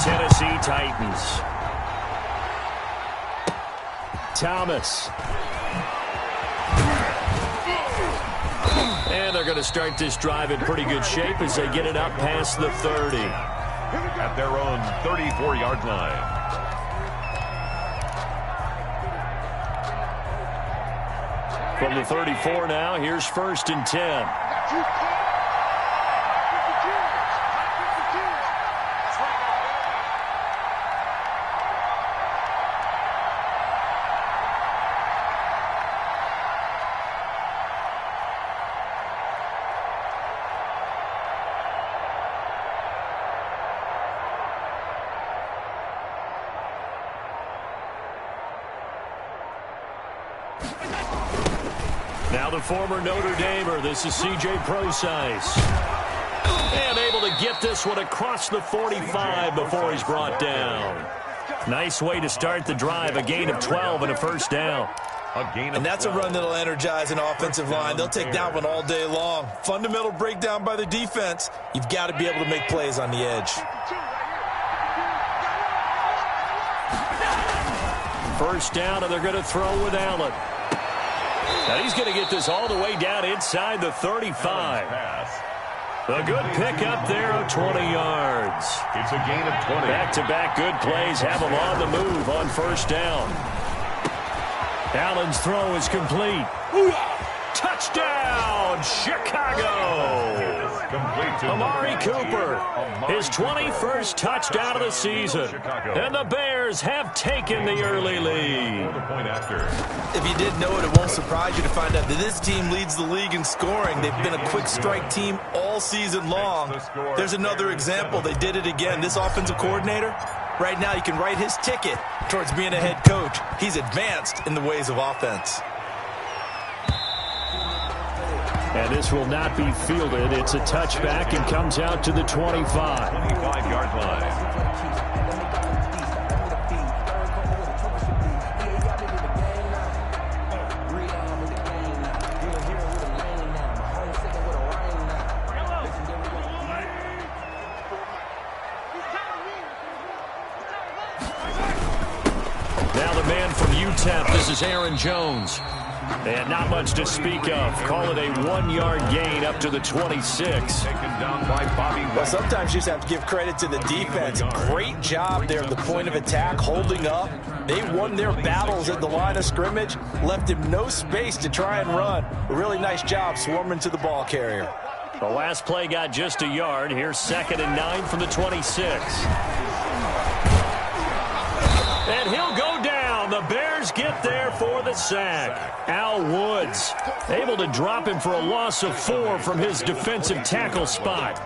Tennessee Titans. Thomas. And they're going to start this drive in pretty good shape as they get it up past the 30. At their own 34-yard line. From the 34 now, here's 1st and 10. Now the former Notre Damer, this is C.J. Prosise. And able to get this one across the 45 before he's brought down. Nice way to start the drive, a gain of 12 and a 1st down. And that's a run that'll energize an offensive line. They'll take that one all day long. Fundamental breakdown by the defense. You've got to be able to make plays on the edge. 1st down, and they're going to throw with Allen. Now he's going to get this all the way down inside the 35. A good pickup there of 20 yards. It's a gain of 20. Back-to-back good plays have him on the move on 1st down. Allen's throw is complete. Touchdown, Chicago! Amari Cooper, his 21st touchdown of the season. And the Bears have taken the early lead. If you didn't know it, it won't surprise you to find out that this team leads the league in scoring. They've been a quick strike team all season long. There's another example. They did it again. This offensive coordinator, right now you can write his ticket towards being a head coach. He's advanced in the ways of offense. And this will not be fielded. It's a touchback and comes out to the 25. 25-yard line. Now the man from UTEP, this is Aaron Jones. And not much to speak of. Call it a 1-yard gain up to the 26. Taken down by Bobby. Well, sometimes you just have to give credit to the defense. Great job there at the point of attack, holding up. They won their battles at the line of scrimmage, left him no space to try and run. A really nice job swarming to the ball carrier. The last play got just a yard. Here's 2nd and 9 from the 26. And he'll go down. The Bears get there for the sack. Al Woods able to drop him for a loss of 4 from his defensive tackle spot.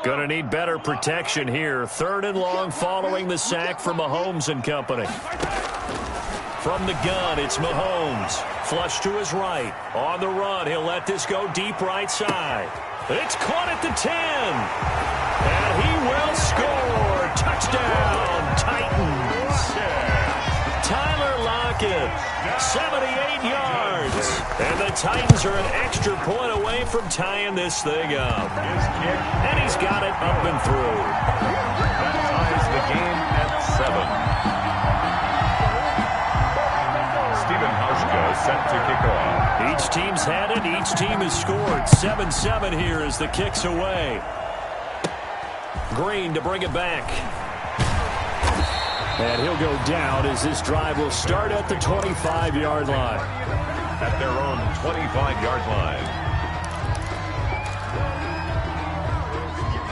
Gonna need better protection here. 3rd and long following the sack from Mahomes and company. From the gun, it's Mahomes. Flush to his right. On the run, he'll let this go deep right side. It's caught at the 10. And he will score. Touchdown, Titans. Tyler Lockett, 78 yards. And the Titans are an extra point away from tying this thing up. And he's got it up and through. That ties the game at 7. Set to kick off. Each team's had it. Each team has scored. 7-7 here as the kick's away. Green to bring it back. And he'll go down as this drive will start at the 25-yard line. At their own 25-yard line.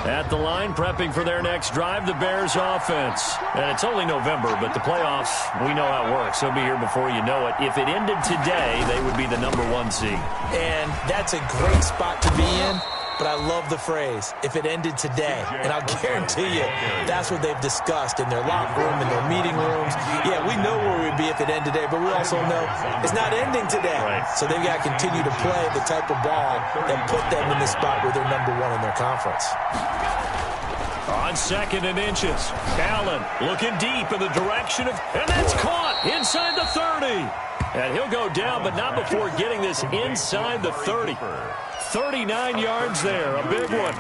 At the line, prepping for their next drive, the Bears offense. And it's only November, but the playoffs, we know how it works. They'll be here before you know it. If it ended today, they would be the #1 seed. And that's a great spot to be in. But I love the phrase, if it ended today. And I'll guarantee you, that's what they've discussed in their locker room, in their meeting rooms. Yeah, we know where we'd be if it ended today, but we also know it's not ending today. Right. So they've got to continue to play the type of ball that put them in the spot where they're #1 in their conference. On 2nd and inches. Allen looking deep in the direction of, and that's caught inside the 30. And he'll go down, but not before getting this inside the 30. 39 yards there, a big one.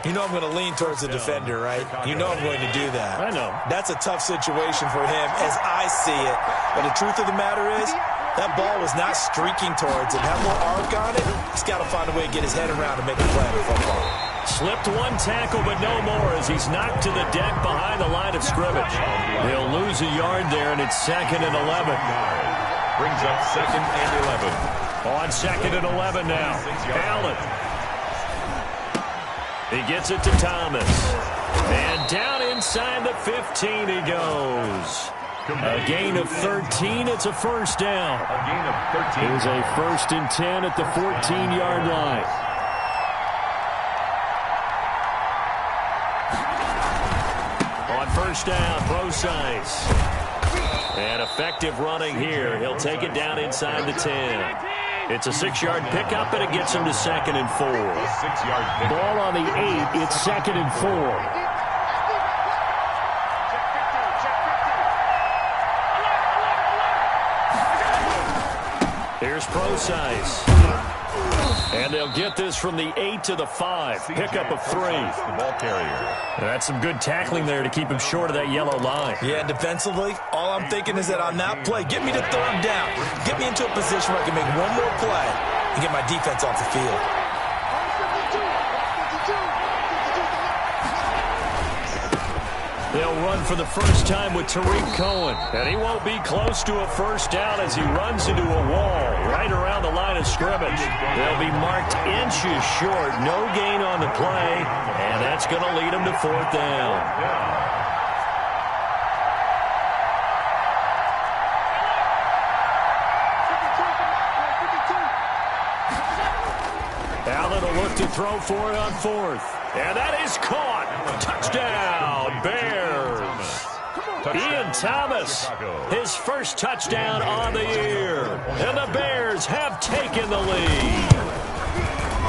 You know I'm going to lean towards the defender, right? You know I'm going to do that. I know. That's a tough situation for him as I see it. But the truth of the matter is, that ball was not streaking towards him. Had a little arc on it. He's got to find a way to get his head around and make a play on football. Slipped one tackle, but no more as he's knocked to the deck behind the line of scrimmage. They'll lose a yard there, and it's 2nd and 11. Brings up 2nd and 11. On 2nd and 11 now. Allen. He gets it to Thomas. And down inside the 15 he goes. A gain of 13. It's a first down. A gain of 13. It was a 1st and 10 at the 14-yard line. On first down, Prosise. And effective running here. He'll take it down inside the 10. It's a 6-yard pickup, and it gets him to 2nd and 4. 6-yard pickup. Ball on the 8. It's 2nd and 4. Here's Prosise. And they'll get this from the 8 to the 5. Pickup of 3. The ball carrier. That's some good tackling there to keep him short of that yellow line. Yeah, defensively, all I'm thinking is that on that play, get me to 3rd down. Get me into a position where I can make one more play and get my defense off the field. They'll run for the first time with Tariq Cohen. And he won't be close to a first down as he runs into a wall right around the line of scrimmage. They'll be marked inches short. No gain on the play. And that's going to lead them to 4th down. Allen will look to throw for it on 4th. And that is caught. Touchdown, Bears. Ian Thomas, his first touchdown on the year. And the Bears have taken the lead.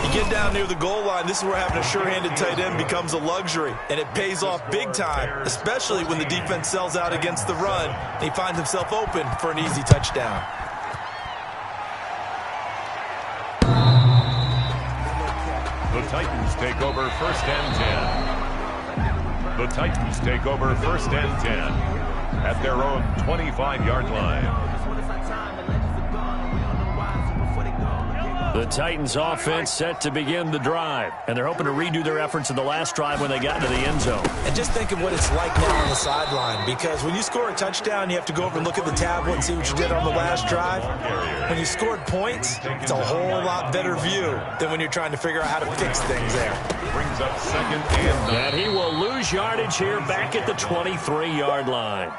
You get down near the goal line, this is where having a sure-handed tight end becomes a luxury. And it pays off big time, especially when the defense sells out against the run. And he finds himself open for an easy touchdown. The Titans take over 1st and 10. The Titans take over 1st and 10 at their own 25-yard line. The Titans offense set to begin the drive, and they're hoping to redo their efforts in the last drive when they got into the end zone. And just think of what it's like now on the sideline, because when you score a touchdown, you have to go over and look at the tablet and see what you did on the last drive. When you scored points, it's a whole lot better view than when you're trying to figure out how to fix things there. Brings up 2nd and 9. And he will lose yardage here back at the 23-yard line.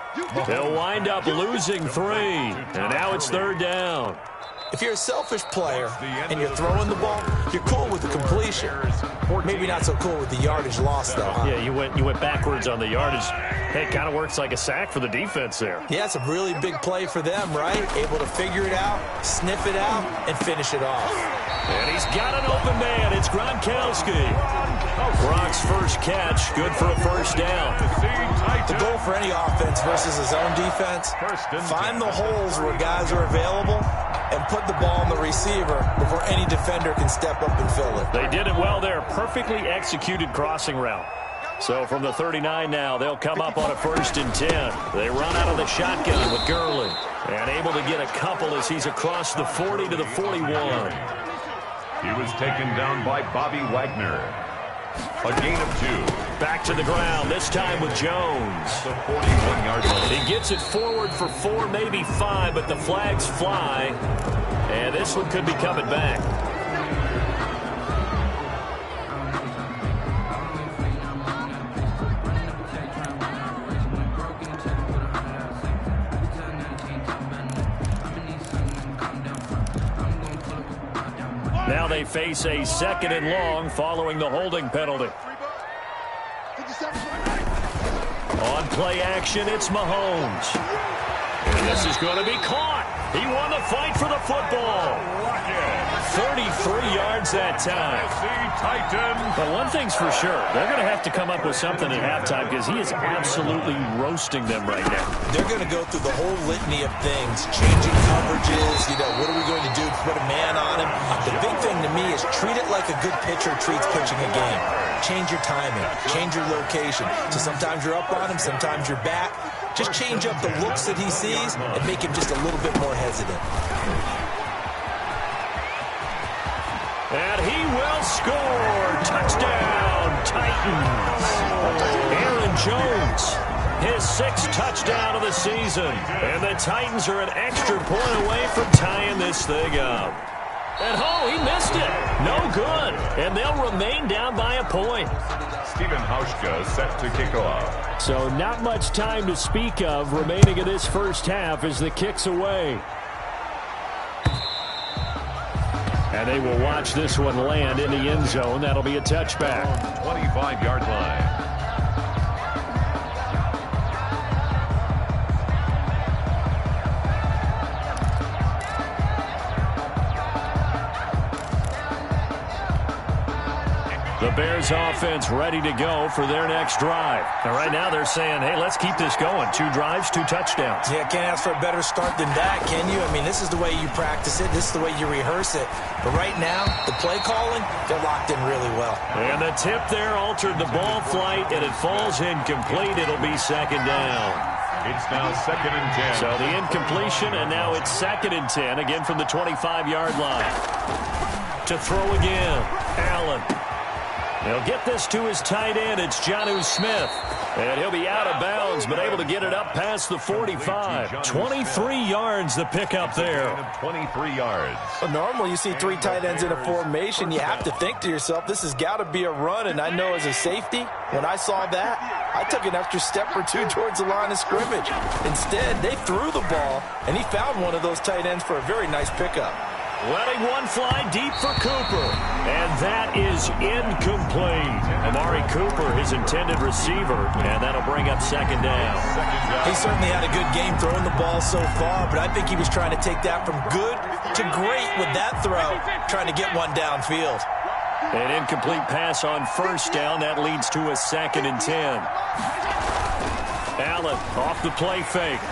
They'll wind up losing 3, and now it's 3rd down. If you're a selfish player and you're throwing the ball, you're cool with the completion. Maybe not so cool with the yardage loss, though, huh? Yeah, you went backwards on the yardage. Hey, it kind of works like a sack for the defense there. Yeah, it's a really big play for them, right? Able to figure it out, sniff it out, and finish it off. And he's got an open man. It's Gronkowski. Gronk's first catch, good for a first down. The goal for any offense versus his own defense, find the holes where guys are available and put the ball on the receiver before any defender can step up and fill it. They did it well there. Perfectly executed crossing route. So from the 39 now, they'll come up on a 1st and 10. They run out of the shotgun with Gurley. And able to get a couple as he's across the 40 to the 41. He was taken down by Bobby Wagner. A gain of 2. Back to the ground, this time with Jones. The 41-yard line. He gets it forward for 4, maybe 5, but the flags fly. And this one could be coming back. Now they face a 2nd and long following the holding penalty. On play action, it's Mahomes. And this is going to be caught. He won the fight for the football. 33 yards that time. But one thing's for sure, they're going to have to come up with something at halftime because he is absolutely roasting them right now. They're going to go through the whole litany of things, changing coverages, what are we going to do? Put a man on him. The big thing to me is treat it like a good pitcher treats pitching a game. Change your timing, change your location. So sometimes you're up on him, sometimes you're back. Just change up the looks that he sees and make him just a little bit more hesitant. And he will score. Touchdown, Titans. Aaron Jones, his 6th touchdown of the season. And the Titans are an extra point away from tying this thing up. And he missed it. No good. And they'll remain down by a point. Stephen Hauschka set to kick off. So not much time to speak of remaining in this first half as the kick's away. And they will watch this one land in the end zone. That'll be a touchback. 25-yard line. The Bears offense ready to go for their next drive. And right now they're saying, hey, let's keep this going. 2 drives, 2 touchdowns. Yeah, can't ask for a better start than that, can you? I mean, this is the way you practice it. This is the way you rehearse it. But right now, the play calling, they're locked in really well. And the tip there altered the ball flight, and it falls incomplete. It'll be 2nd down. It's now 2nd and 10. So the incompletion, and now it's 2nd and 10, again from the 25-yard line. To throw again, Allen. He'll get this to his tight end. It's Jonnu Smith. And he'll be out of bounds, but able to get it up past the 45. 23 yards the pickup there. 23 yards. Well, normally you see 3 tight ends in a formation. You have to think to yourself, this has got to be a run. And I know as a safety, when I saw that, I took an extra step or 2 towards the line of scrimmage. Instead, they threw the ball, and he found one of those tight ends for a very nice pickup. Letting one fly deep for Cooper. And that is incomplete. Amari Cooper, his intended receiver, and that'll bring up 2nd down. He certainly had a good game throwing the ball so far, but I think he was trying to take that from good to great with that throw, trying to get one downfield. An incomplete pass on 1st down. That leads to a 2nd and 10. Allen off the play fake.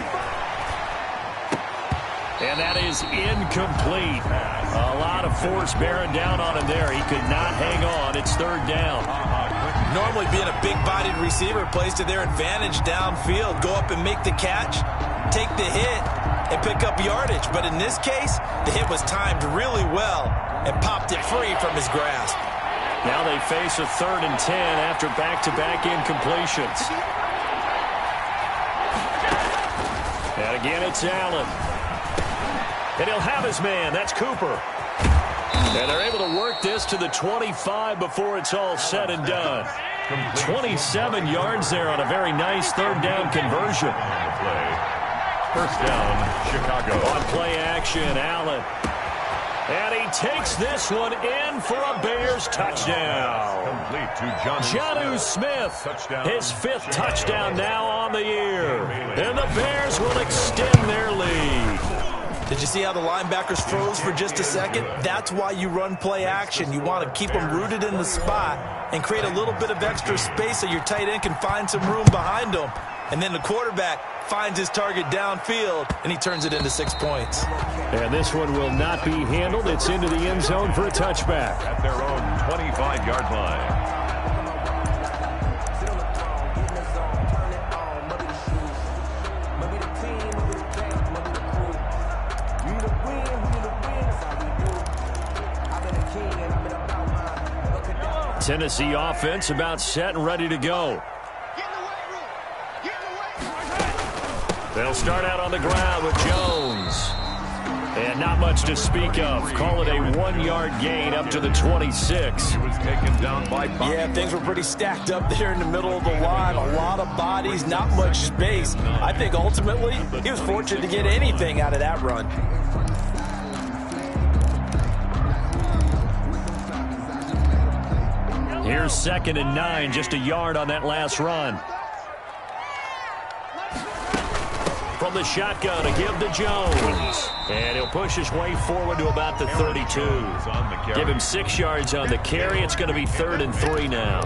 And that is incomplete. A lot of force bearing down on him there. He could not hang on. It's 3rd down. Normally being a big-bodied receiver plays to their advantage downfield. Go up and make the catch, take the hit, and pick up yardage. But in this case, the hit was timed really well and popped it free from his grasp. Now they face a 3rd and 10 after back-to-back incompletions. And again, it's Allen. And he'll have his man. That's Cooper. And they're able to work this to the 25 before it's all said and done. 27 yards there on a very nice 3rd down conversion. 1st down, Chicago. On play action, Allen. And he takes this one in for a Bears touchdown. Complete to Jonnu Smith, his 5th touchdown now on the year. And the Bears will extend their lead. Did you see how the linebackers froze for just a second? That's why you run play action. You want to keep them rooted in the spot and create a little bit of extra space so your tight end can find some room behind them. And then the quarterback finds his target downfield, and he turns it into 6 points. And this one will not be handled. It's into the end zone for a touchback. At their own 25-yard line. Tennessee offense about set and ready to go. They'll start out on the ground with Jones. And not much to speak of. Call it a 1-yard gain up to the 26. He was taken down by Bobby. Yeah, things were pretty stacked up there in the middle of the line. A lot of bodies, not much space. I think ultimately he was fortunate to get anything out of that run. Here's 2nd and 9, just a yard on that last run. from the shotgun to give to Jones. And he'll push his way forward to about the 32. Give him 6 yards on the carry. It's going to be 3rd and 3 now.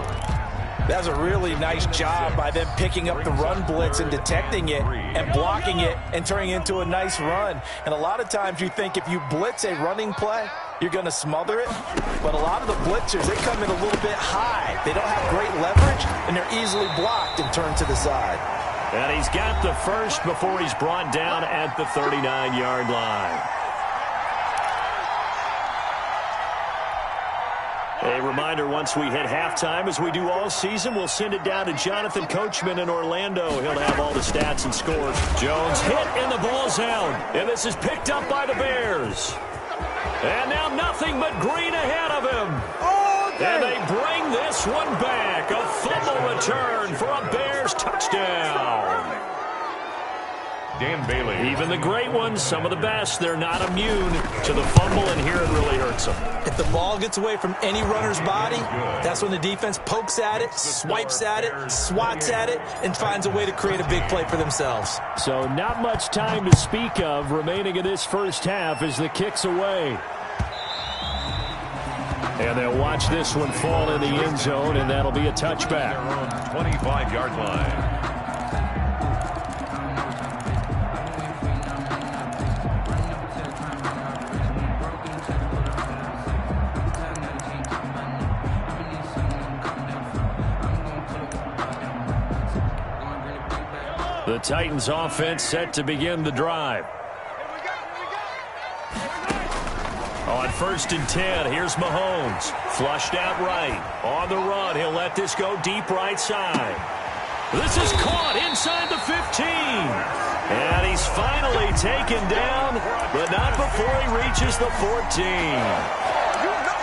That's a really nice job by them picking up the run blitz and detecting it and blocking it and turning it into a nice run. And a lot of times you think if you blitz a running play, you're going to smother it. But a lot of the blitzers, they come in a little bit high. They don't have great leverage, and they're easily blocked and turned to the side. And he's got the first before he's brought down at the 39-yard line. A reminder, once we hit halftime, as we do all season, we'll send it down to Jonathan Coachman in Orlando. He'll have all the stats and scores. Jones hit, and the ball's out. And this is picked up by the Bears. And now nothing but green ahead of him. And they bring this one back. A fumble return for a Bears touchdown. Dan Bailey. Even the great ones, some of the best, they're not immune to the fumble, and here it really hurts them. If the ball gets away from any runner's body, that's when the defense pokes at it, swipes at it, swats at it, and finds a way to create a big play for themselves. So not much time to speak of remaining in this first half as the kick's away. And they'll watch this one fall in the end zone, and that'll be a touchback. 25-yard line. The Titans offense set to begin the drive. On 1st and 10, here's Mahomes. Flushed out right. On the run, he'll let this go deep right side. This is caught inside the 15. And he's finally taken down, but not before he reaches the 14.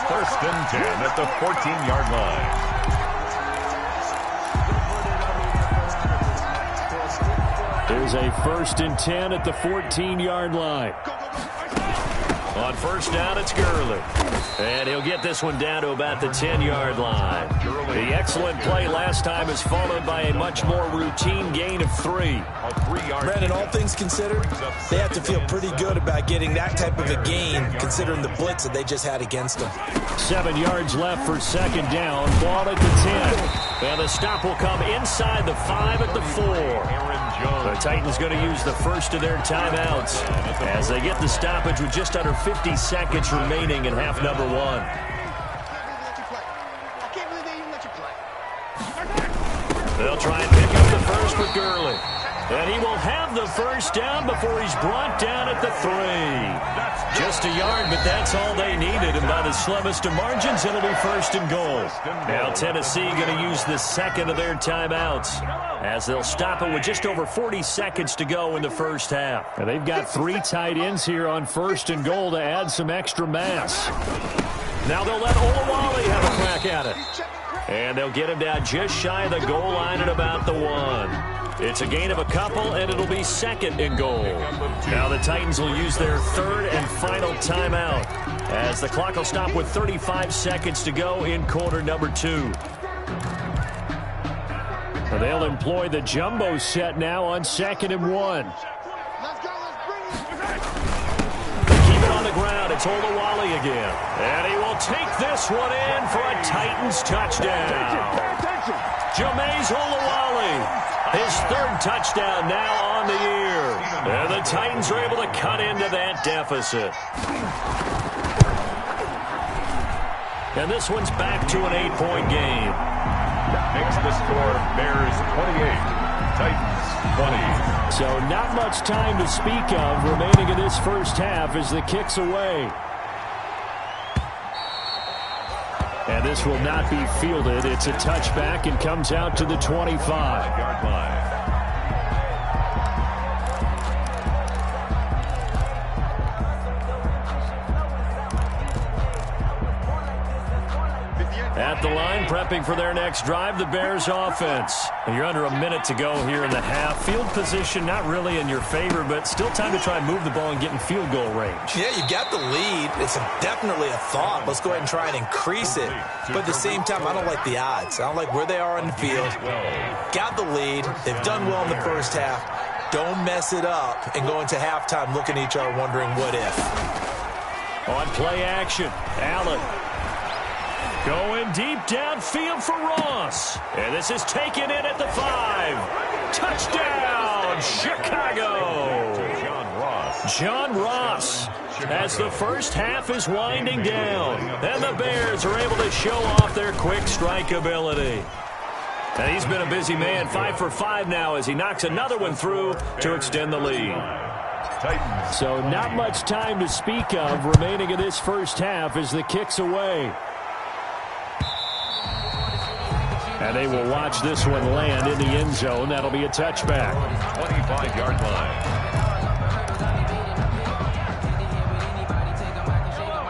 1st and 10 at the 14-yard line. There's a 1st and 10 at the 14-yard line. On 1st down, it's Gurley. And he'll get this one down to about the 10-yard line. The excellent play last time is followed by a much more routine gain of 3. Brandon, all things considered, they have to feel pretty good about getting that type of a gain, considering the blitz that they just had against them. 7 yards left for 2nd down. Ball at the 10. And the stop will come inside the 5 at the 4. The Titans going to use the first of their timeouts as they get the stoppage with just under 50 seconds remaining in half number 1. They'll try and pick up the first with Gurley. And he will have the first down before he's brought down at the 3. Just a yard, but that's all they needed. And by the slimmest of margins, it'll be 1st and goal. Now Tennessee going to use the second of their timeouts as they'll stop it with just over 40 seconds to go in the first half. And they've got 3 tight ends here on 1st and goal to add some extra mass. Now they'll let Olawale have a crack at it. And they'll get him down just shy of the goal line at about the 1. It's a gain of a couple, and it'll be 2nd and goal. Now the Titans will use their 3rd and final timeout as the clock will stop with 35 seconds to go in quarter number 2. They'll employ the jumbo set now on 2nd and 1. They keep it on the ground. It's Olawale again. And he will take this one in for a Titans touchdown. Jameis Olawale. His 3rd touchdown now on the year. And the Titans are able to cut into that deficit. And this one's back to an 8-point game. Makes the score Bears 28, Titans 20. So not much time to speak of remaining in this first half as the kick's away. And this will not be fielded. It's a touchback and comes out to the 25-yard line. At the line, prepping for their next drive, the Bears offense. And you're under a minute to go here in the half. Field position not really in your favor, but still time to try and move the ball and get in field goal range. Yeah, you got the lead. It's definitely a thought. Let's go ahead and try and increase it. But at the same time, I don't like the odds. I don't like where they are on the field. Got the lead. They've done well in the first half. Don't mess it up and go into halftime looking at each other wondering what if. On play action, Allen going deep downfield for Ross. And this is taken in at the 5. Touchdown, Chicago. John Ross, as the first half is winding down. And the Bears are able to show off their quick strike ability. And he's been a busy man, 5 for 5 now as he knocks another one through to extend the lead. So not much time to speak of remaining in this first half as the kick's away. And they will watch this one land in the end zone. That'll be a touchback. 25-yard line.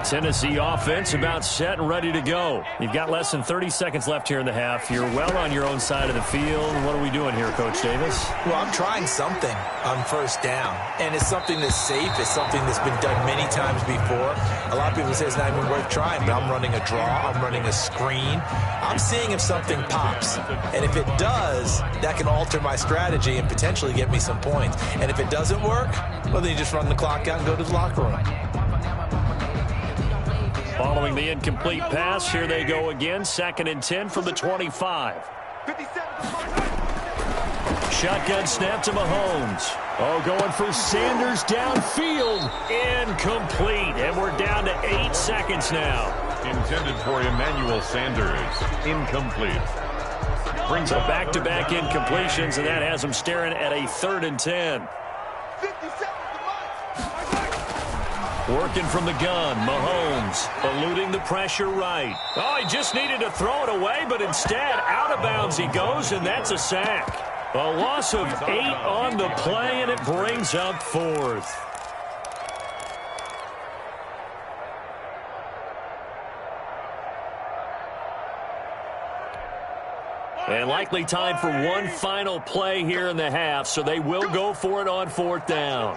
Tennessee offense about set and ready to go. You've got less than 30 seconds left here in the half. You're well on your own side of the field. What are we doing here, Coach Davis? Well, I'm trying something on first down, and it's something that's safe. It's something that's been done many times before. A lot of people say it's not even worth trying, but I'm running a draw. I'm running a screen. I'm seeing if something pops, and if it does, that can alter my strategy and potentially get me some points. And if it doesn't work, well, then you just run the clock out and go to the locker room. Following the incomplete pass, here they go again. 2nd and 10 from the 25. Shotgun snap to Mahomes. Oh, going for Sanders downfield. Incomplete. And we're down to 8 seconds now. Intended for Emmanuel Sanders. Incomplete. Brings up back-to-back incompletions, and that has him staring at a 3rd and 10. Working from the gun, Mahomes eluding the pressure right. Oh, he just needed to throw it away, but instead out of bounds he goes, and that's a sack. A loss of 8 on the play, and it brings up 4th. And likely time for one final play here in the half, so they will go for it on 4th down.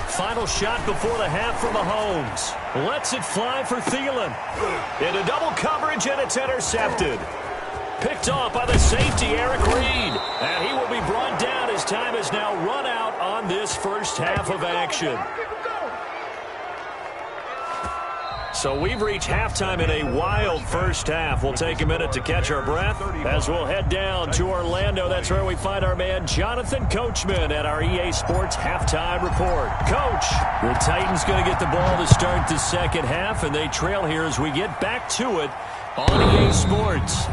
Final shot before the half from Mahomes. Lets it fly for Thielen. Into double coverage, and it's intercepted. Picked off by the safety, Eric Reed. And he will be brought down as time has now run out on this first half of action. So we've reached halftime in a wild first half. We'll take a minute to catch our breath as we'll head down to Orlando. That's where we find our man Jonathan Coachman at our EA Sports Halftime Report. Coach, the Titans going to get the ball to start the second half, and they trail here as we get back to it on EA Sports.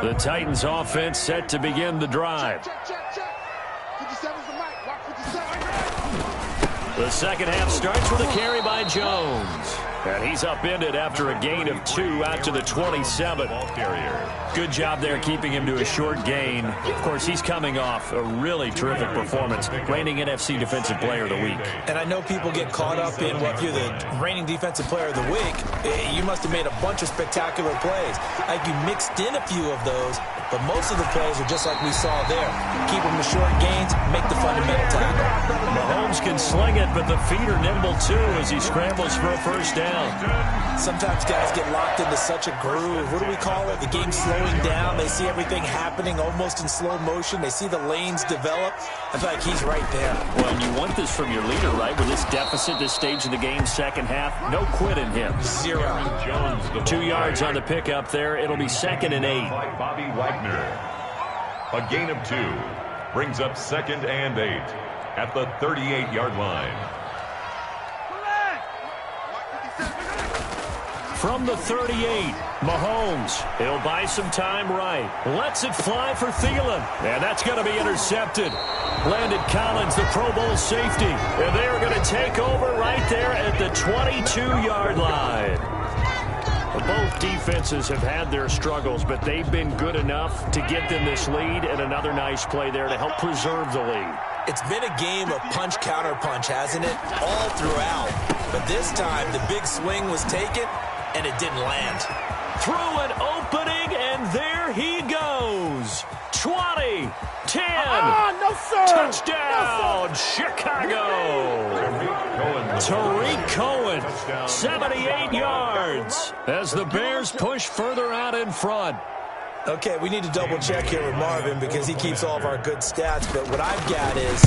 The Titans offense set to begin the drive. The second half starts with a carry by Jones. And he's upended after a gain of 2 out to the 27. Good job there keeping him to a short gain. Of course, he's coming off a really terrific performance. Reigning NFC Defensive Player of the Week. And I know people get caught up in, well, if you're the reigning Defensive Player of the Week, you must have made a bunch of spectacular plays. Like you mixed in a few of those, but most of the plays are just like we saw there. Keep them to short gains, make the fundamental tackle. Mahomes can sling it, but the feet are nimble too as he scrambles for a first down. Sometimes guys get locked into such a groove. What do we call it? The game's slowing down. They see everything happening almost in slow motion. They see the lanes develop. I feel like he's right there. Well, and you want this from your leader, right? With this deficit, this stage of the game, second half, no quit in him. 0. 2 yards on the pickup there. It'll be 2nd and 8. Bobby Wagner. A gain of 2 brings up 2nd and 8 at the 38-yard line. From the 38, Mahomes. He'll buy some time right. Lets it fly for Thielen. And that's going to be intercepted. Landon Collins, the Pro Bowl safety. And they're going to take over right there at the 22-yard line. Both defenses have had their struggles, but they've been good enough to get them this lead, and another nice play there to help preserve the lead. It's been a game of punch-counter-punch, hasn't it? All throughout. But this time, the big swing was taken, and it didn't land. Through an opening, and there he goes. 20, 10. No, sir. Touchdown, No, Chicago. Tariq Cohen, 78 yards as the Bears push further out in front. Okay, we need to double-check here with Marvin because he keeps all of our good stats. But what I've got is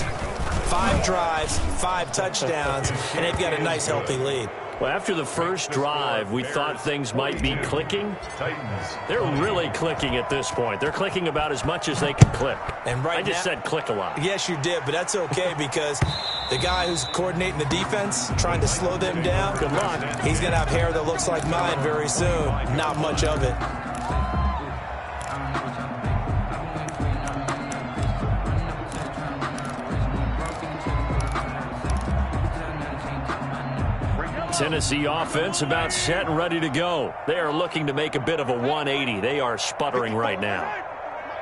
5 drives, 5 touchdowns, and they've got a nice, healthy lead. Well, after the first drive, we thought things might be clicking. They're really clicking at this point. They're clicking about as much as they can click. And I just said click a lot. Yes, you did, but that's okay because the guy who's coordinating the defense, trying to slow them down, good luck. He's going to have hair that looks like mine very soon. Not much of it. Tennessee offense about set and ready to go. They are looking to make a bit of a 180. They are sputtering right now.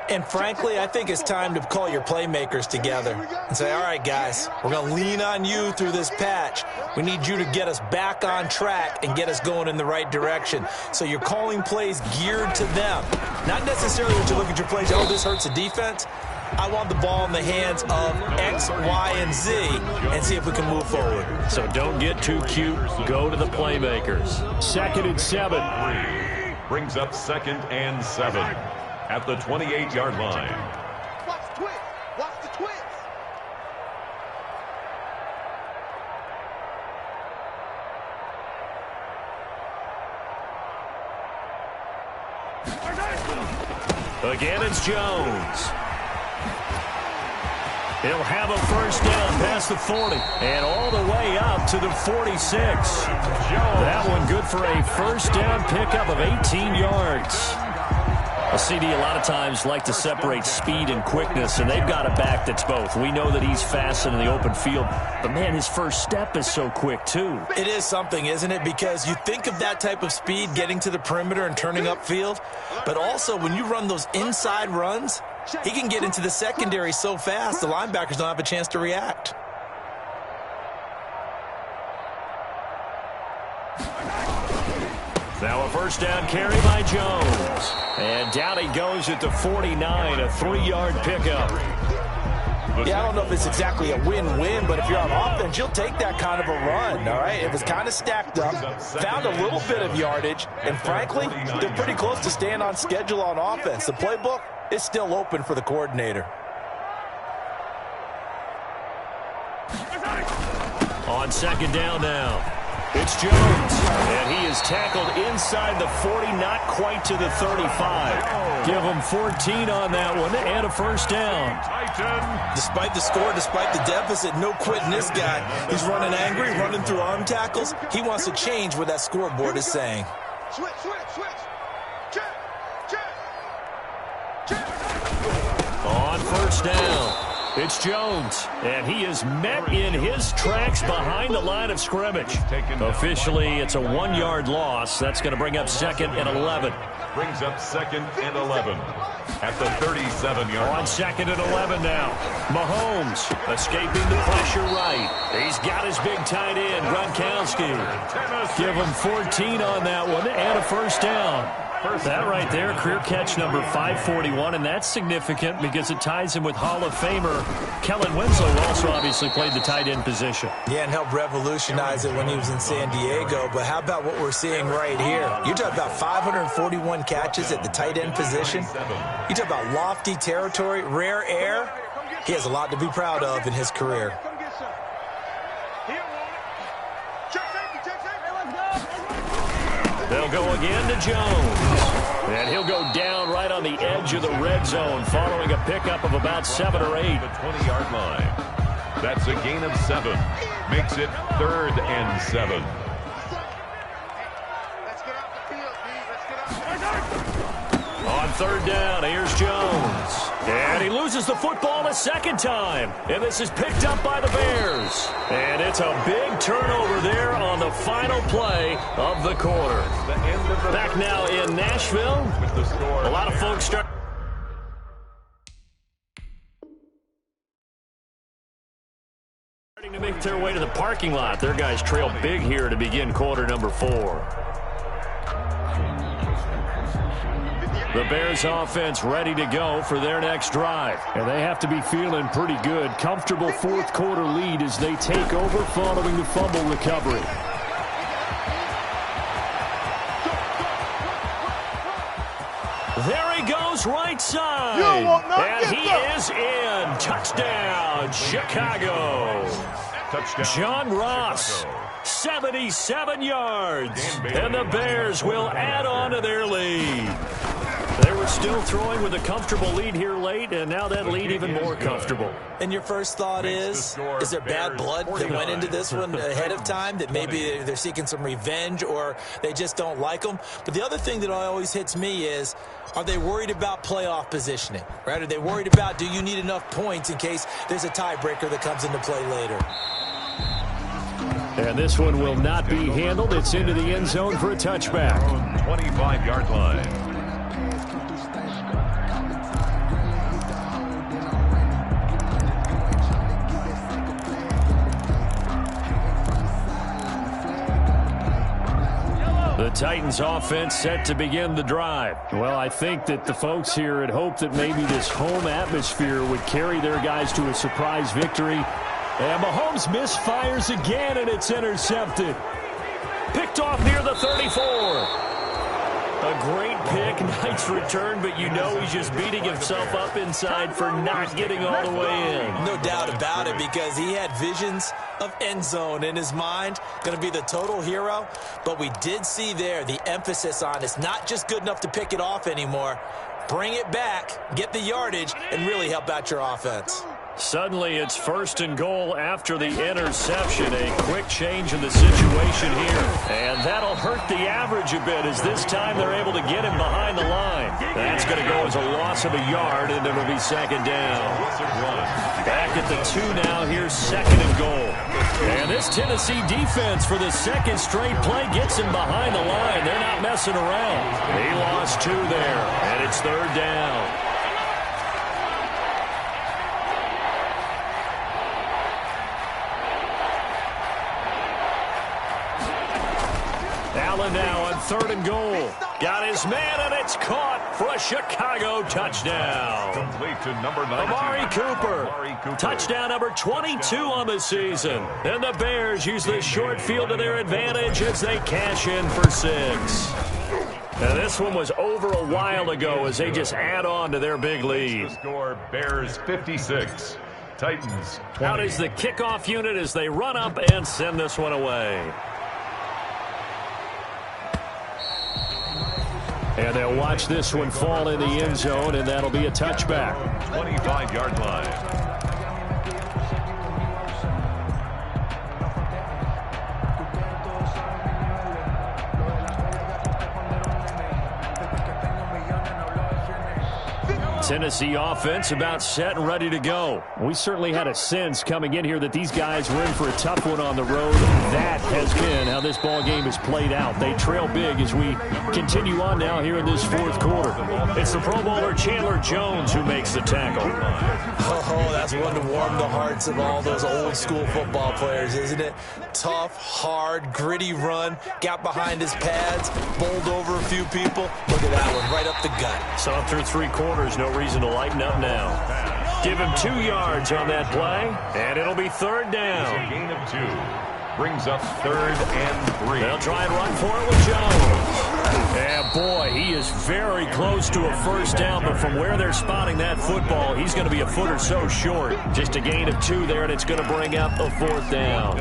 And frankly, I think it's time to call your playmakers together and say, all right, guys, we're going to lean on you through this patch. We need you to get us back on track and get us going in the right direction. So you're calling plays geared to them. Not necessarily that you look at your plays, oh, this hurts the defense. I want the ball in the hands of X, Y, and Z and see if we can move forward. So don't get too cute. Go to the playmakers. 2nd and 7. Brings up 2nd and 7 at the 28-yard line. Watch the twist. Watch the twist. Again, it's Jones. He'll have a first down past the 40 and all the way up to the 46. That one good for a first down pickup of 18 yards. A CD a lot of times like to separate speed and quickness, and they've got a back that's both. We know that he's fast in the open field, but, man, his first step is so quick, too. It is something, isn't it? Because you think of that type of speed getting to the perimeter and turning upfield, but also when you run those inside runs, he can get into the secondary so fast the linebackers don't have a chance to react. Now a first down carry by Jones. And down he goes at the 49, a 3-yard pickup. Yeah, I don't know if it's exactly a win-win, but if you're on offense, you'll take that kind of a run, all right? It was kind of stacked up, found a little bit of yardage, and frankly, they're pretty close to staying on schedule on offense. The playbook is still open for the coordinator. On 2nd down now. It's Jones, and he is tackled inside the 40, not quite to the 35. Give him 14 on that one and a first down. Despite the score, despite the deficit, no quitting this guy. He's running angry, running through arm tackles. He wants to change what that scoreboard is saying. Switch. Check. On first down. It's Jones, and he is met in his tracks behind the line of scrimmage. Officially, it's a 1-yard loss. That's going to bring up 2nd and 11. Brings up 2nd and 11 at the 37-yard line. On 2nd and 11 now. Mahomes escaping the pressure right. He's got his big tight end, Gronkowski. Give him 14 on that one and a first down. That right there, career catch number 541, and that's significant because it ties him with Hall of Famer Kellen Winslow, who also obviously played the tight end position. Yeah, and helped revolutionize it when he was in San Diego. But how about what we're seeing right here? You talk about 541 catches at the tight end position. You talk about lofty territory, rare air. He has a lot to be proud of in his career. They'll go again to Jones. And he'll go down right on the edge of the red zone following a pickup of about 7 or 8. The 20-yard line. That's a gain of 7. Makes it 3rd and 7. Let's get out the field, D. Let's get out. On 3rd down, here's Jones. And he loses the football a second time. And this is picked up by the Bears. And it's a big turnover there on the final play of the quarter. Back now in Nashville. A lot of folks starting to make their way to the parking lot. Their guys trail big here to begin quarter number 4. The Bears offense ready to go for their next drive. And they have to be feeling pretty good. Comfortable fourth quarter lead as they take over following the fumble recovery. There he goes right side. And he is in. Touchdown, Chicago. Touchdown, John Ross, 77 yards. And the Bears will add on to their lead. They were still throwing with a comfortable lead here late, and now that lead even more comfortable. And your first thought is there bad blood that went into this one ahead of time, that maybe they're seeking some revenge or they just don't like them? But the other thing that always hits me is, are they worried about playoff positioning? Right? Are they worried about, do you need enough points in case there's a tiebreaker that comes into play later? And this one will not be handled. It's into the end zone for a touchback. 25-yard line. The Titans offense set to begin the drive. Well, I think that the folks here had hoped that maybe this home atmosphere would carry their guys to a surprise victory. And Mahomes misfires again, and it's intercepted. Picked off near the 34. A great pick, nice return, but you know he's just beating himself up inside for not getting all the way in. No doubt about it, because he had visions of end zone in his mind. Going to be the total hero. But we did see there the emphasis on it's not just good enough to pick it off anymore. Bring it back, get the yardage, and really help out your offense. Suddenly it's 1st and goal after the interception. A quick change in the situation here. And that'll hurt the average a bit as this time they're able to get him behind the line. That's going to go as a loss of a yard, and it'll be 2nd down. Back at the 2 now. Here's 2nd and goal. And this Tennessee defense for the 2nd straight play gets him behind the line. They're not messing around. He lost 2 there, and it's 3rd down. Allen now on 3rd and goal. Got his man, and it's caught for a Chicago touchdown. Complete to number 19. Amari Cooper. Touchdown number 22 on the season. And the Bears use this short field to their advantage as they cash in for 6. Now this one was over a while ago as they just add on to their big lead. The score, Bears 56, Titans 20. Out is the kickoff unit as they run up and send this one away. And they'll watch this one fall in the end zone, and that'll be a touchback. 25-yard line. Tennessee offense about set and ready to go. We certainly had a sense coming in here that these guys were in for a tough one on the road. That has been how this ball game has played out. They trail big as we continue on now here in this 4th quarter. It's the Pro Bowler Chandler Jones who makes the tackle. Oh, that's one to warm the hearts of all those old school football players, isn't it? Tough, hard, gritty run. Got behind his pads, bowled over a few people. Look at that one, right up the gut. So through 3 quarters, no reason to lighten up now. Give him 2 yards on that play, and it'll be 3rd down. A gain of 2. Brings up 3rd and 3. They'll try and run for it with Jones. And boy, he is very close to a 1st down, but from where they're spotting that football, he's going to be a foot or so short. Just a gain of 2 there, and it's going to bring up a 4th down.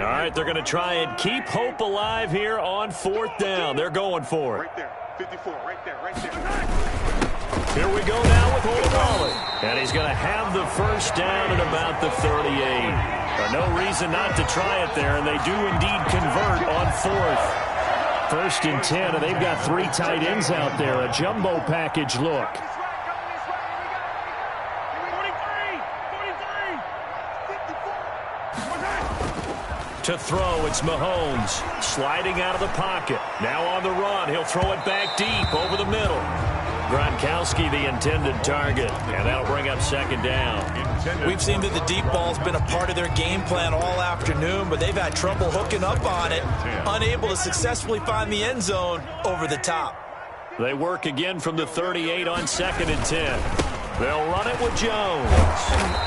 All right, they're going to try and keep hope alive here on 4th down. They're going for it. Right there, 54, right there, right there. Here we go now with Olawale. And he's going to have the 1st down at about the 38. No reason not to try it there, and they do indeed convert on 4th. 1st and 10, and they've got 3 tight ends out there. A jumbo package look. To throw, it's Mahomes. Sliding out of the pocket. Now on the run. He'll throw it back deep over the middle. Gronkowski the intended target, and that'll bring up 2nd down. We've seen that the deep ball's been a part of their game plan all afternoon, but they've had trouble hooking up on it, unable to successfully find the end zone over the top. They work again from the 38 on 2nd and 10. They'll run it with Jones.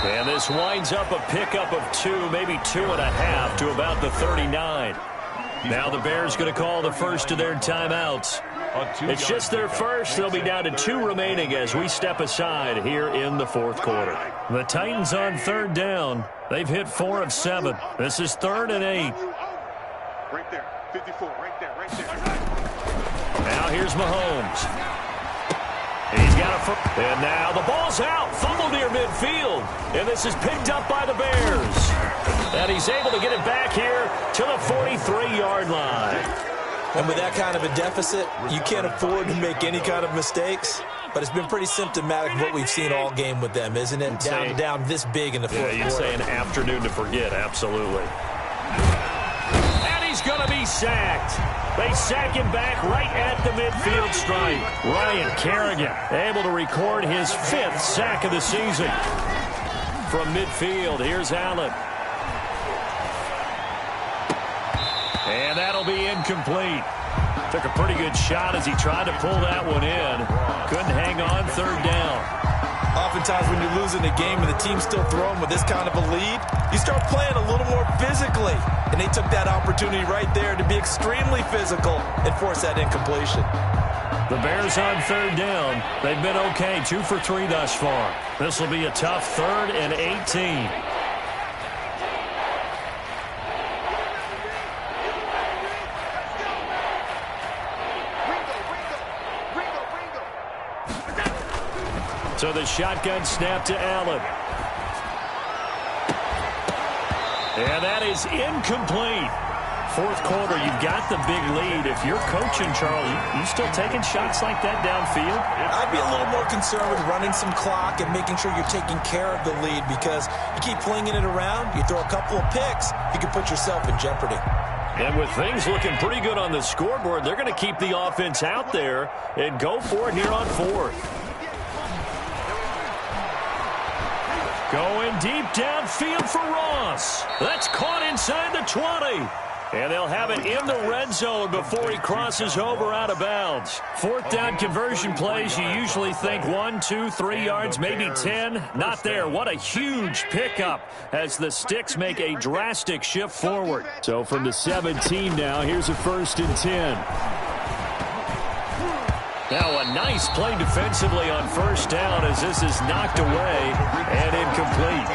And this winds up a pickup of 2, maybe 2.5 to about the 39. Now the Bears going to call the first of their timeouts. It's just their first. They'll be down to 2 remaining as we step aside here in the 4th quarter. The Titans on 3rd down. They've hit 4 of 7. This is 3rd and 8. Right there, 54, right there, right there. Now here's Mahomes. He's got a and now the ball's out. Fumble near midfield. And this is picked up by the Bears. And he's able to get it back here to the 43-yard line. And with that kind of a deficit, you can't afford to make any kind of mistakes. But it's been pretty symptomatic of what we've seen all game with them, isn't it? Down this big in the 4th quarter. Yeah, you'd say an afternoon to forget, absolutely. And he's going to be sacked. They sack him back right at the midfield stripe. Ryan Kerrigan able to record his 5th sack of the season. From midfield, here's Allen. And that'll be incomplete. Took a pretty good shot as he tried to pull that one in. Couldn't hang on 3rd down. Oftentimes when you're losing a game and the team's still throwing with this kind of a lead, you start playing a little more physically. And they took that opportunity right there to be extremely physical and force that incompletion. The Bears on 3rd down. They've been okay, 2 for 3 thus far. This will be a tough 3rd and 18. So the shotgun snap to Allen. And that is incomplete. 4th quarter, you've got the big lead. If you're coaching, Charles, you still taking shots like that downfield? I'd be a little more concerned with running some clock and making sure you're taking care of the lead, because you keep flinging it around, you throw a couple of picks, you can put yourself in jeopardy. And with things looking pretty good on the scoreboard, they're going to keep the offense out there and go for it here on 4th. Going deep downfield for Ross. That's caught inside the 20. And they'll have it in the red zone before he crosses over out of bounds. 4th down conversion plays, you usually think 1, 2, 3 yards, maybe 10. Not there. What a huge pickup as the Sticks make a drastic shift forward. So from the 17 now, here's a 1st and 10. Now a nice play defensively on 1st down as this is knocked away and incomplete.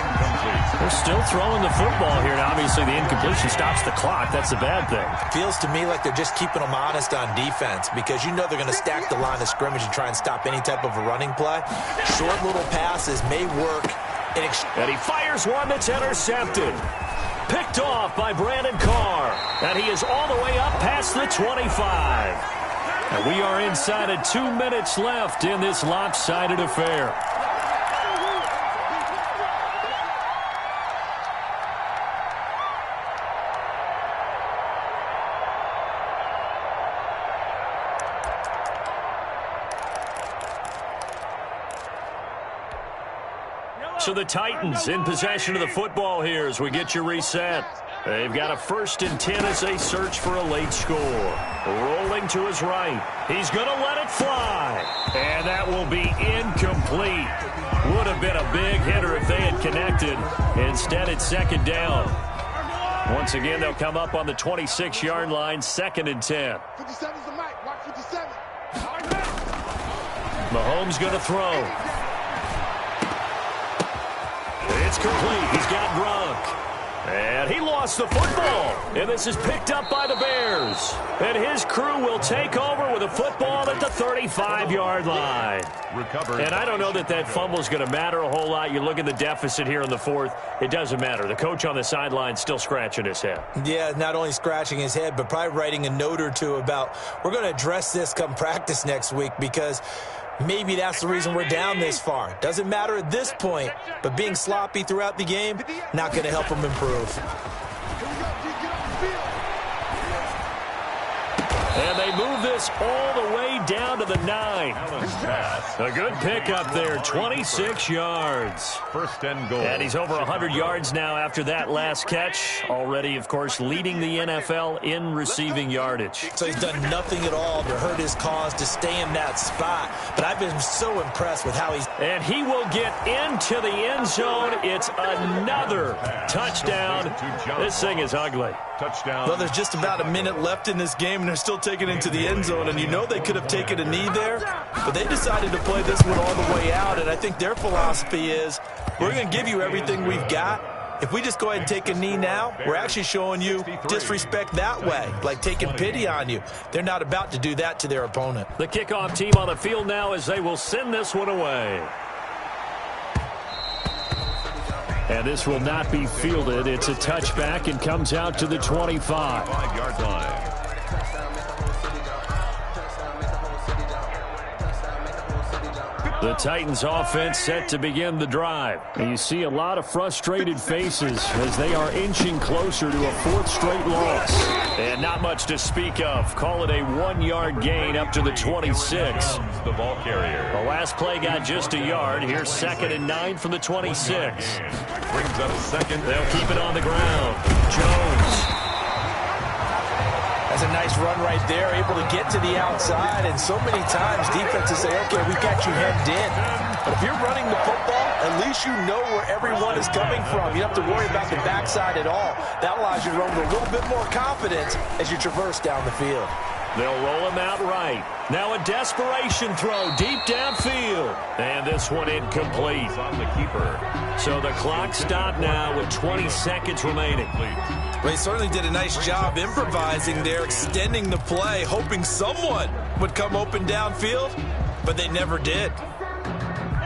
They're still throwing the football here. Now, obviously, the incompletion stops the clock. That's the bad thing. Feels to me like they're just keeping them honest on defense, because you know they're going to stack the line of scrimmage and try and stop any type of a running play. Short little passes may work. And he fires one that's intercepted. Picked off by Brandon Carr. And he is all the way up past the 25. And we are inside of 2 minutes left in this lopsided affair. So the Titans in possession of the football here as we get you reset. They've got a 1st and 10 as they search for a late score. Rolling to his right. He's going to let it fly. And that will be incomplete. Would have been a big hitter if they had connected. Instead, it's 2nd down. Once again, they'll come up on the 26-yard line, 2nd and 10. 57's the mic. Watch 57. Mahomes going to throw. It's complete. He's got Gronk. And he lost the football. And this is picked up by the Bears. And his crew will take over with a football at the 35-yard line. And I don't know that that fumble is going to matter a whole lot. You look at the deficit here in the 4th. It doesn't matter. The coach on the sideline still scratching his head. Yeah, not only scratching his head, but probably writing a note or two about, we're going to address this come practice next week, because maybe that's the reason we're down this far. Doesn't matter at this point, but being sloppy throughout the game, not going to help them improve. And they move this all the way down to the 9. A good pickup there, 26 yards. First and goal. And he's over 100 yards now after that last catch. Already, of course, leading the NFL in receiving yardage. So he's done nothing at all to hurt his cause to stay in that spot. But I've been so impressed with how he's... And he will get into the end zone. It's another touchdown. This thing is ugly. Touchdown. Well, there's just about a minute left in this game, and they're still taking it into the end zone. And you know they could have taken a knee there, but they decided to play this one all the way out. And I think their philosophy is, we're going to give you everything we've got. If we just go ahead and take a knee now, we're actually showing you disrespect that way, like taking pity on you. They're not about to do that to their opponent. The kickoff team on the field now as they will send this one away. And this will not be fielded. It's a touchback and comes out to the 25. 5-yard line. The Titans offense set to begin the drive. And you see a lot of frustrated faces as they are inching closer to a 4th straight loss. And not much to speak of. Call it a 1-yard gain up to the 26. The ball carrier. The last play got just a yard. Here's 2nd and 9 from the 26. Brings up second. They'll keep it on the ground. Jones. That's a nice run right there, able to get to the outside. And so many times defenses say, okay, we've got you hemmed in. But if you're running the football, at least you know where everyone is coming from. You don't have to worry about the backside at all. That allows you to run with a little bit more confidence as you traverse down the field. They'll roll him out right. Now a desperation throw deep downfield. And this one incomplete. On the keeper. So the clock stopped now with 20 seconds remaining. Well, he certainly did a nice job improvising there, extending the play, hoping someone would come open downfield, but they never did.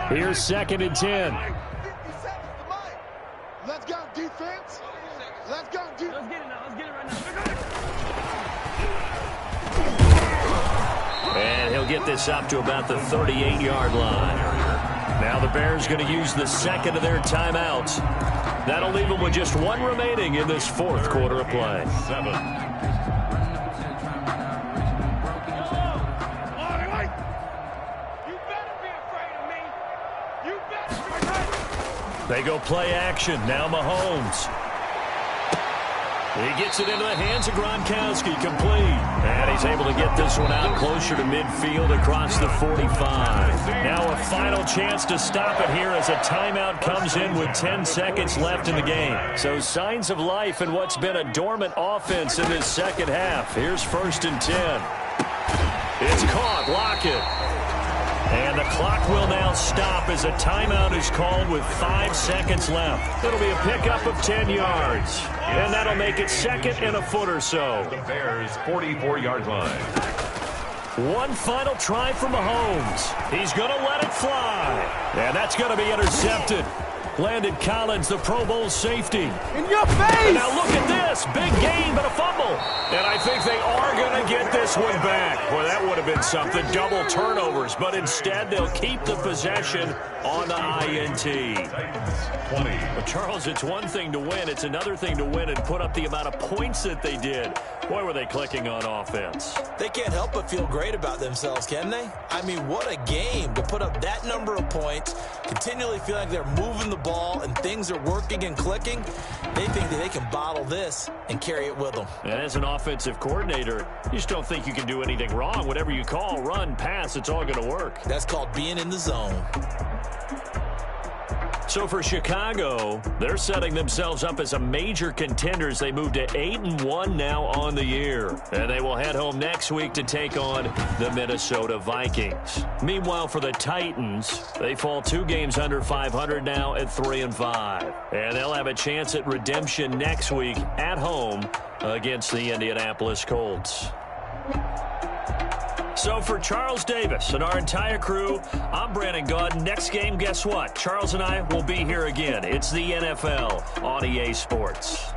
Here's 2nd and 10. Let's go, defense. Let's go, defense. Let's get it now. Let's get it right now. And he'll get this up to about the 38-yard line. Now the Bears going to use the second of their timeouts. That'll leave them with just one remaining in this 4th quarter of play. 7. They go play action. Now Mahomes. He gets it into the hands of Gronkowski, complete. And he's able to get this one out closer to midfield across the 45. Now a final chance to stop it here as a timeout comes in with 10 seconds left in the game. So signs of life in what's been a dormant offense in this second half. Here's 1st and 10. It's caught. Lockett. And the clock will now stop as a timeout is called with 5 seconds left. It'll be a pickup of 10 yards. And that'll make it 2nd and a foot or so. The Bears' 44-yard line. One final try for Mahomes. He's going to let it fly. And that's going to be intercepted. Landon Collins, the Pro Bowl safety. In your face! And now look at this. Big gain, but a fumble. And I think they are going to get this one back. Boy, that would have been something. Double turnovers. But instead, they'll keep the possession on the INT. 20. But Charles, it's one thing to win. It's another thing to win and put up the amount of points that they did. Boy, were they clicking on offense. They can't help but feel great about themselves, can they? I mean, what a game to put up that number of points, continually feel like they're moving the ball and things are working and clicking. They think that they can bottle this and carry it with them. And as an offensive coordinator, you just don't think you can do anything wrong. Whatever you call, run, pass, it's all going to work. That's called being in the zone. So for Chicago, they're setting themselves up as a major contender as they move to 8-1 now on the year. And they will head home next week to take on the Minnesota Vikings. Meanwhile, for the Titans, they fall 2 games under 500 now at 3-5. And they'll have a chance at redemption next week at home against the Indianapolis Colts. So for Charles Davis and our entire crew, I'm Brandon Gaudin. Next game, guess what? Charles and I will be here again. It's the NFL on EA Sports.